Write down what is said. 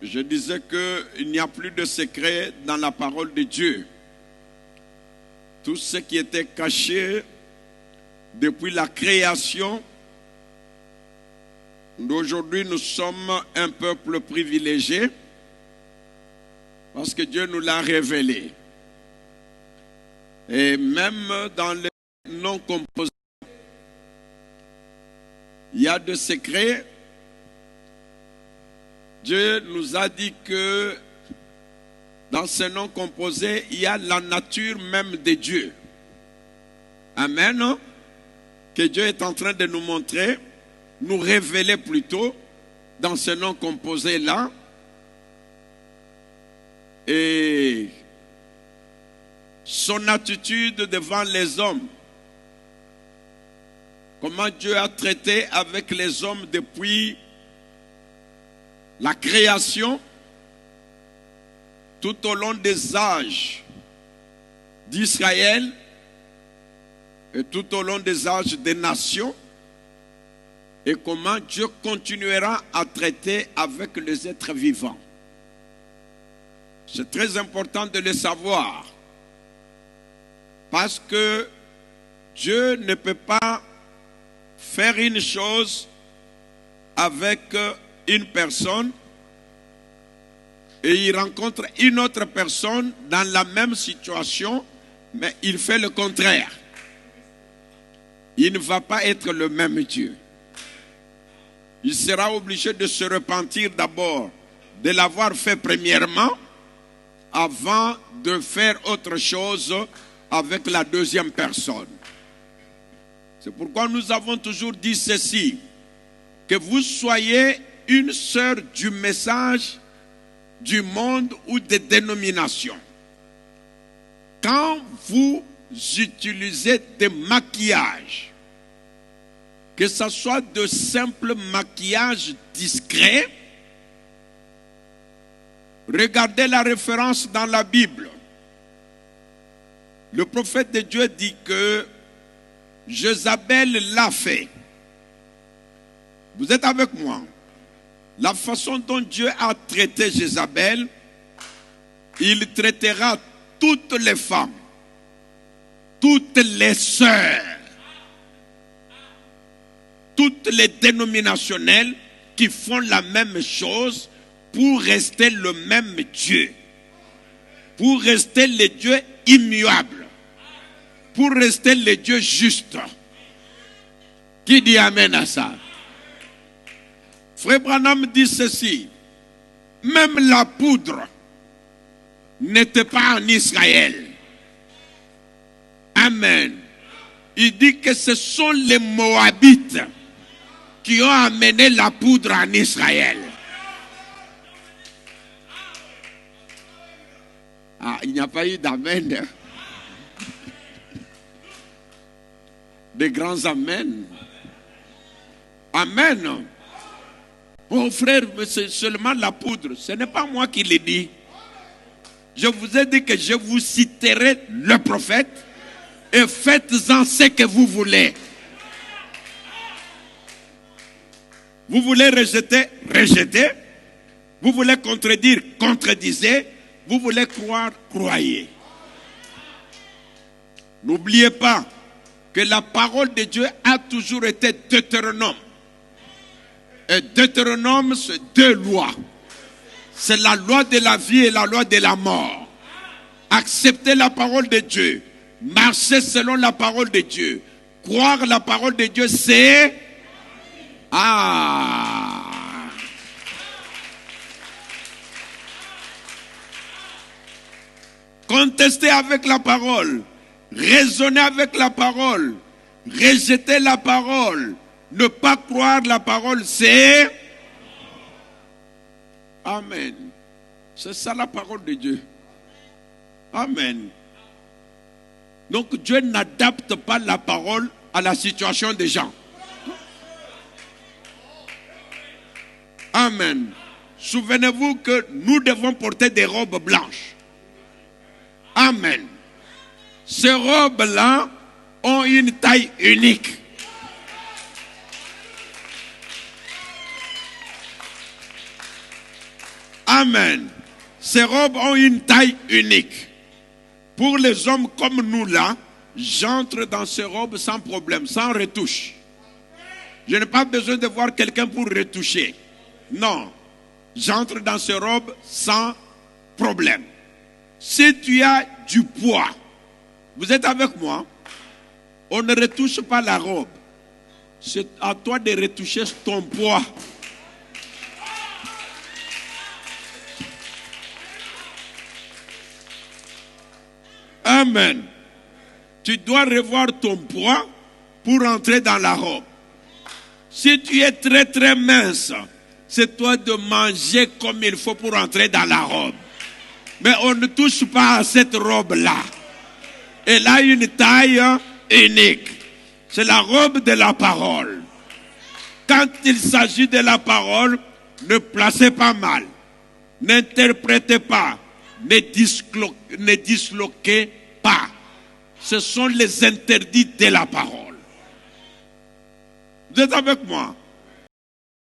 Je disais qu'il n'y a plus de secret dans la parole de Dieu. Tout ce qui était caché depuis la création, d'aujourd'hui nous sommes un peuple privilégié parce que Dieu nous l'a révélé. Et même dans les non composés, il y a des secrets. Dieu nous a dit que dans ces noms composés, il y a la nature même de Dieu. Amen. Que Dieu est en train de nous montrer, nous révéler plutôt dans ces noms composés-là. Et son attitude devant les hommes. Comment Dieu a traité avec les hommes depuis la création, tout au long des âges d'Israël et tout au long des âges des nations, et comment Dieu continuera à traiter avec les êtres vivants. C'est très important de le savoir, parce que Dieu ne peut pas faire une chose avec une personne et il rencontre une autre personne dans la même situation, mais il fait le contraire. Il ne va pas être le même Dieu. Il sera obligé de se repentir d'abord de l'avoir fait premièrement avant de faire autre chose avec la deuxième personne. C'est pourquoi nous avons toujours dit ceci, que vous soyez une sœur du message du monde ou des dénominations. Quand vous utilisez des maquillages, que ce soit de simples maquillages discrets, regardez la référence dans la Bible. Le prophète de Dieu dit que Jézabel l'a fait. Vous êtes avec moi? La façon dont Dieu a traité Jézabel, il traitera toutes les femmes, toutes les sœurs, toutes les dénominationnelles qui font la même chose pour rester le même Dieu, pour rester le Dieu immuable, pour rester le Dieu juste. Qui dit amen à ça? Frère Branham dit ceci, même la poudre n'était pas en Israël. Amen. Il dit que ce sont les Moabites qui ont amené la poudre en Israël. Ah, il n'y a pas eu d'amen. Des grands amen. Amen. Oh frère, c'est seulement la poudre. Ce n'est pas moi qui l'ai dit. Je vous ai dit que je vous citerai le prophète et faites-en ce que vous voulez. Vous voulez rejeter, rejetez. Vous voulez contredire, contredisez. Vous voulez croire, croyez. N'oubliez pas que la parole de Dieu a toujours été Deutéronome. Et Deutéronome, c'est deux lois. C'est la loi de la vie et la loi de la mort. Accepter la parole de Dieu. Marcher selon la parole de Dieu. Croire la parole de Dieu, c'est... Ah! Contester avec la parole. Raisonner avec la parole. Rejeter la parole. Ne pas croire la parole, c'est... Amen. C'est ça la parole de Dieu. Amen. Donc Dieu n'adapte pas la parole à la situation des gens. Amen. Souvenez-vous que nous devons porter des robes blanches. Amen. Ces robes-là ont une taille unique. Amen. Ces robes ont une taille unique. Pour les hommes comme nous là, j'entre dans ces robes sans problème, sans retouche. Je n'ai pas besoin de voir quelqu'un pour retoucher. Non. J'entre dans ces robes sans problème. Si tu as du poids, vous êtes avec moi? On ne retouche pas la robe. C'est à toi de retoucher ton poids. Amen. Tu dois revoir ton poids pour entrer dans la robe. Si tu es très très mince, c'est toi de manger comme il faut pour entrer dans la robe. Mais on ne touche pas à cette robe-là. Elle a une taille unique. C'est la robe de la parole. Quand il s'agit de la parole, ne placez pas mal. N'interprétez pas. Ne disloquez pas. Ce sont les interdits de la parole. Vous êtes avec moi?